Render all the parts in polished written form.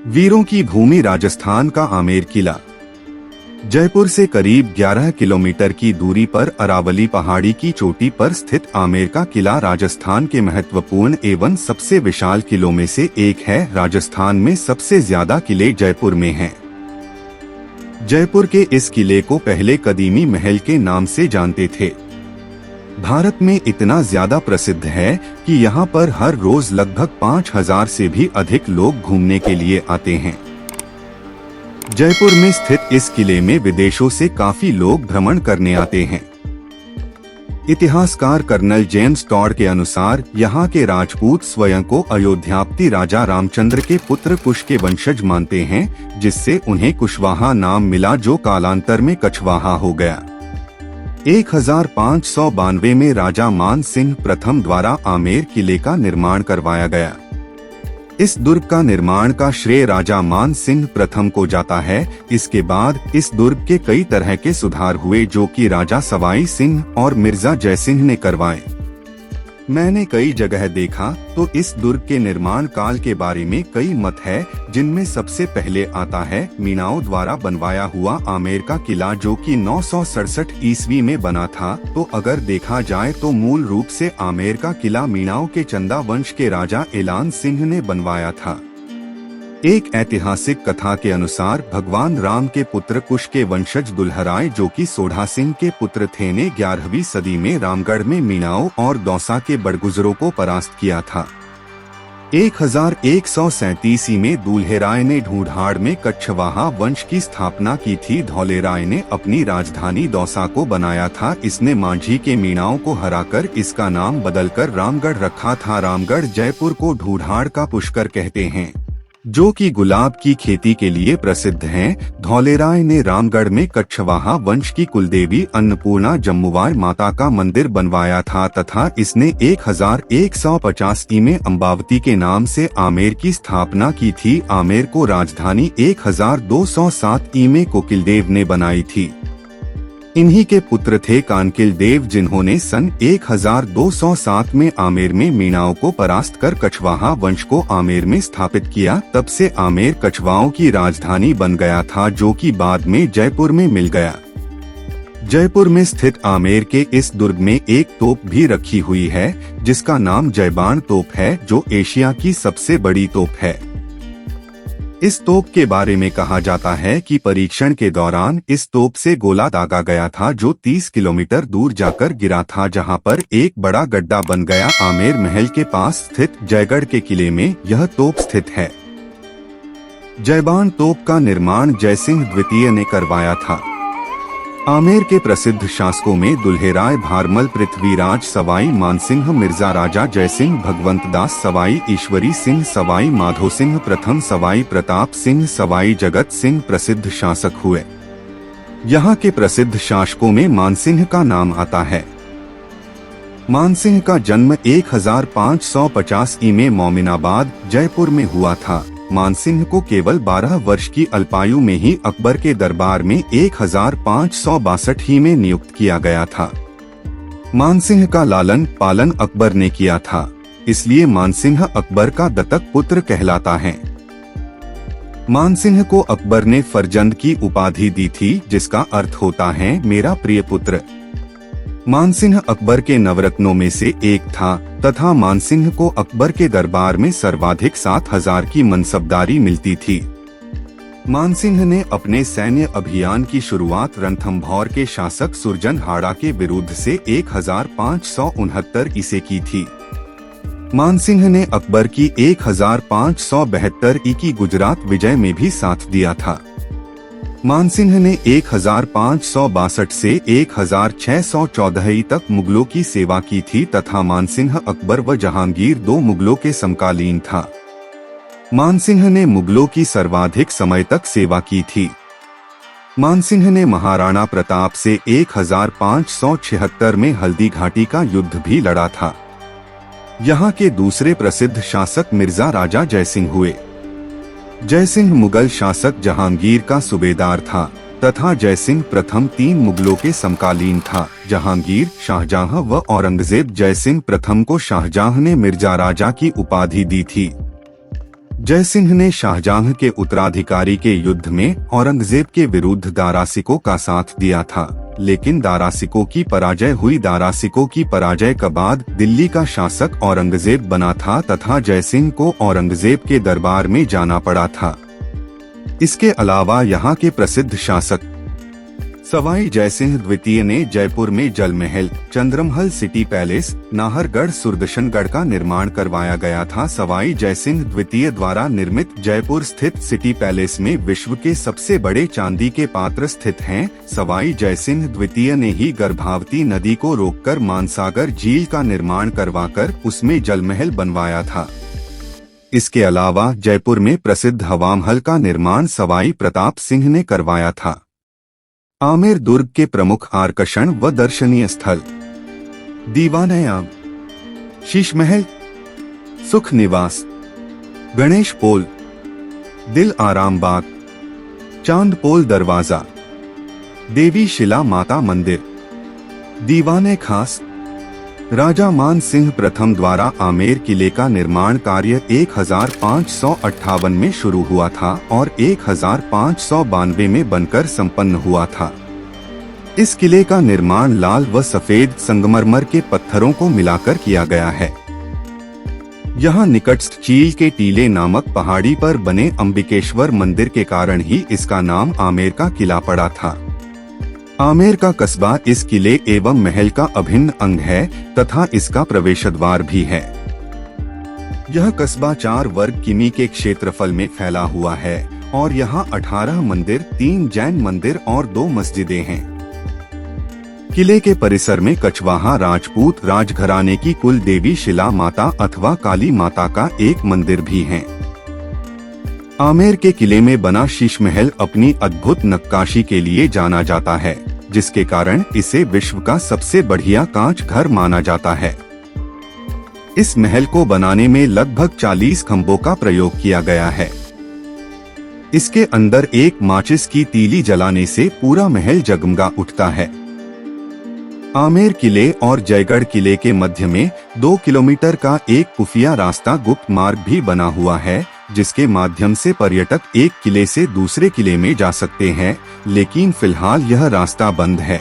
वीरों की भूमि राजस्थान का आमेर किला। जयपुर से करीब 11 किलोमीटर की दूरी पर अरावली पहाड़ी की चोटी पर स्थित आमेर का किला राजस्थान के महत्वपूर्ण एवं सबसे विशाल किलों में से एक है। राजस्थान में सबसे ज्यादा किले जयपुर में हैं। जयपुर के इस किले को पहले कदीमी महल के नाम से जानते थे। भारत में इतना ज्यादा प्रसिद्ध है कि यहाँ पर हर रोज लगभग 5000 से भी अधिक लोग घूमने के लिए आते हैं। जयपुर में स्थित इस किले में विदेशों से काफी लोग भ्रमण करने आते हैं। इतिहासकार कर्नल जेम्स टॉड के अनुसार यहाँ के राजपूत स्वयं को अयोध्यापति राजा रामचंद्र के पुत्र कुश के वंशज मानते हैं, जिससे उन्हें कुशवाहा नाम मिला जो कालांतर में कछवाहा हो गया। 1592 में राजा मान सिंह प्रथम द्वारा आमेर किले का निर्माण करवाया गया। इस दुर्ग का निर्माण का श्रेय राजा मान सिंह प्रथम को जाता है। इसके बाद इस दुर्ग के कई तरह के सुधार हुए जो कि राजा सवाई सिंह और मिर्जा जयसिंह ने करवाए। मैंने कई जगह देखा तो इस दुर्ग के निर्माण काल के बारे में कई मत है, जिनमें सबसे पहले आता है मीणाओं द्वारा बनवाया हुआ आमेर का किला जो कि 967 ईस्वी में बना था। तो अगर देखा जाए तो मूल रूप से आमेर का किला मीणाओं के चंदा वंश के राजा एलान सिंह ने बनवाया था। एक ऐतिहासिक कथा के अनुसार भगवान राम के पुत्र कुश के वंशज दुल्हराय जो कि सोढ़ा सिंह के पुत्र थे ने 11वीं सदी में रामगढ़ में मीणाओं और दौसा के बड़गुजरों को परास्त किया था। 1137 में दुल्हेराय ने ढूंढाड़ में कछवाहा वंश की स्थापना की थी। धौलेराय ने अपनी राजधानी दौसा को बनाया था। इसने मांझी के मीणाओं को हराकर इसका नाम बदलकर रामगढ़ रखा था। रामगढ़ जयपुर को ढूंढाड़ का पुष्कर कहते हैं, जो कि गुलाब की खेती के लिए प्रसिद्ध हैं। धौलेराय ने रामगढ़ में कछवाहा वंश की कुलदेवी अन्नपूर्णा जम्मुवार माता का मंदिर बनवाया था तथा इसने 1185 में अम्बावती के नाम से आमेर की स्थापना की थी। आमेर को राजधानी 1207 में कोकिलदेव ने बनाई थी। इन्हीं के पुत्र थे कानकिल देव, जिन्होंने सन 1207 में आमेर में मीणाओं को परास्त कर कछवाहा वंश को आमेर में स्थापित किया। तब से आमेर कछवाओं की राजधानी बन गया था, जो कि बाद में जयपुर में मिल गया। जयपुर में स्थित आमेर के इस दुर्ग में एक तोप भी रखी हुई है, जिसका नाम जयबान तोप है, जो एशिया की सबसे बड़ी तोप है। इस तोप के बारे में कहा जाता है कि परीक्षण के दौरान इस तोप से गोला दागा गया था जो 30 किलोमीटर दूर जाकर गिरा था, जहां पर एक बड़ा गड्ढा बन गया। आमेर महल के पास स्थित जयगढ़ के किले में यह तोप स्थित है। जयबान तोप का निर्माण जयसिंह द्वितीय ने करवाया था। आमेर के प्रसिद्ध शासकों में दुल्हेराय, भारमल, पृथ्वीराज, सवाई मानसिंह, मिर्जा राजा जयसिंह, भगवंत दास, सवाई ईश्वरी सिंह, सवाई माधो सिंह प्रथम, सवाई प्रताप सिंह, सवाई जगत सिंह प्रसिद्ध शासक हुए। यहाँ के प्रसिद्ध शासकों में मानसिंह का नाम आता है। मानसिंह का जन्म 1550 में मोमिनाबाद जयपुर में हुआ था। मानसिंह को केवल 12 वर्ष की अल्पायु में ही अकबर के दरबार में 1562 में नियुक्त किया गया था। मानसिंह का लालन पालन अकबर ने किया था, इसलिए मानसिंह अकबर का दत्तक पुत्र कहलाता है। मानसिंह को अकबर ने फरजंद की उपाधि दी थी, जिसका अर्थ होता है मेरा प्रिय पुत्र। मानसिंह अकबर के नवरत्नों में से एक था तथा मानसिंह को अकबर के दरबार में सर्वाधिक 7000 की मनसबदारी मिलती थी। मानसिंह ने अपने सैन्य अभियान की शुरुआत रणथंभौर के शासक सुरजनहाड़ा के विरुद्ध से 1569 ईसे की थी। मानसिंह ने अकबर की 1572 की गुजरात विजय में भी साथ दिया था। मानसिंह ने 1562 से 1614 तक मुगलों की सेवा की थी तथा मानसिंह अकबर व जहांगीर दो मुगलों के समकालीन था। मानसिंह ने मुगलों की सर्वाधिक समय तक सेवा की थी। मानसिंह ने महाराणा प्रताप से 1576 में हल्दी घाटी का युद्ध भी लड़ा था। यहाँ के दूसरे प्रसिद्ध शासक मिर्जा राजा जयसिंह हुए। जयसिंह मुगल शासक जहांगीर का सूबेदार था तथा जयसिंह प्रथम 3 मुगलों के समकालीन था। जहांगीर, शाहजहां व औरंगजेब। जयसिंह प्रथम को शाहजहां ने मिर्जा राजा की उपाधि दी थी। जयसिंह ने शाहजहां के उत्तराधिकारी के युद्ध में औरंगजेब के विरुद्ध दारा शिकोह का साथ दिया था, लेकिन दारा शिकोह की पराजय हुई। दारा शिकोह की पराजय के बाद दिल्ली का शासक औरंगजेब बना था तथा जयसिंह को औरंगजेब के दरबार में जाना पड़ा था। इसके अलावा यहाँ के प्रसिद्ध शासक सवाई जयसिंह द्वितीय ने जयपुर में जल महल, चंद्रमहल सिटी पैलेस, नाहरगढ़, सुदर्शनगढ़ का निर्माण करवाया गया था। सवाई जयसिंह द्वितीय द्वारा निर्मित जयपुर स्थित सिटी पैलेस में विश्व के सबसे बड़े चांदी के पात्र स्थित हैं। सवाई जयसिंह द्वितीय ने ही गर्भावती नदी को रोककर मानसागर झील का निर्माण करवाकर उसमें जल महल बनवाया था। इसके अलावा जयपुर में प्रसिद्ध हवा महल का निर्माण सवाई प्रताप सिंह ने करवाया था। आमेर दुर्ग के प्रमुख आकर्षण व दर्शनीय स्थल दीवान-ए-आम, शीश महल, सुख निवास, गणेश पोल, दिल आराम बाग, चांदपोल दरवाजा, देवी शिला माता मंदिर, दीवाने खास। राजा मान सिंह प्रथम द्वारा आमेर किले का निर्माण कार्य 1558 में शुरू हुआ था और 1592 में बनकर संपन्न हुआ था। इस किले का निर्माण लाल व सफेद संगमरमर के पत्थरों को मिलाकर किया गया है। यहाँ निकटस्थ चील के टीले नामक पहाड़ी पर बने अंबिकेश्वर मंदिर के कारण ही इसका नाम आमेर का किला पड़ा था। आमेर का कस्बा इस किले एवं महल का अभिन्न अंग है तथा इसका प्रवेश द्वार भी है। यह कस्बा 4 वर्ग किमी के क्षेत्रफल में फैला हुआ है और यहाँ 18 मंदिर, 3 जैन मंदिर और 2 मस्जिदें हैं। किले के परिसर में कछवाहा राजपूत राजघराने की कुल देवी शिला माता अथवा काली माता का एक मंदिर भी है। आमेर के किले में बना शीश महल अपनी अद्भुत नक्काशी के लिए जाना जाता है, जिसके कारण इसे विश्व का सबसे बढ़िया कांच घर माना जाता है। इस महल को बनाने में लगभग 40 खंभों का प्रयोग किया गया है। इसके अंदर एक माचिस की तीली जलाने से पूरा महल जगमगा उठता है। आमेर किले और जयगढ़ किले के मध्य में 2 किलोमीटर का एक खुफिया रास्ता गुप्त मार्ग भी बना हुआ है, जिसके माध्यम से पर्यटक एक किले से दूसरे किले में जा सकते हैं, लेकिन फिलहाल यह रास्ता बंद है।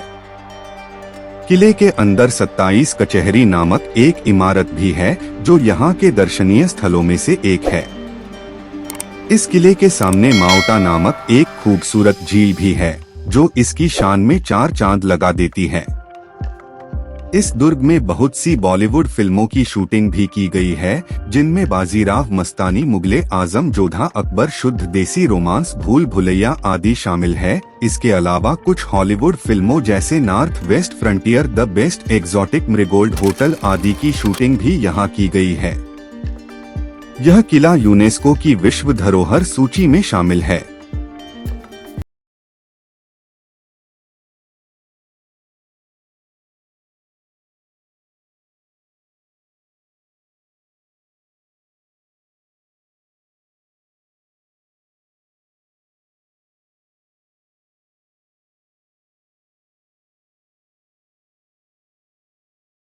किले के अंदर 27 कचहरी नामक एक इमारत भी है, जो यहाँ के दर्शनीय स्थलों में से एक है। इस किले के सामने माउटा नामक एक खूबसूरत झील भी है, जो इसकी शान में 4 चांद लगा देती है। इस दुर्ग में बहुत सी बॉलीवुड फिल्मों की शूटिंग भी की गई है, जिनमें बाजीराव मस्तानी, मुगले आजम, जोधा अकबर, शुद्ध देसी रोमांस, भूल भुलैया आदि शामिल है। इसके अलावा कुछ हॉलीवुड फिल्मों जैसे North West Frontier, the best exotic, Marigold hotel आदि की शूटिंग भी यहाँ की गई है। यह किला यूनेस्को की विश्व धरोहर सूची में शामिल है।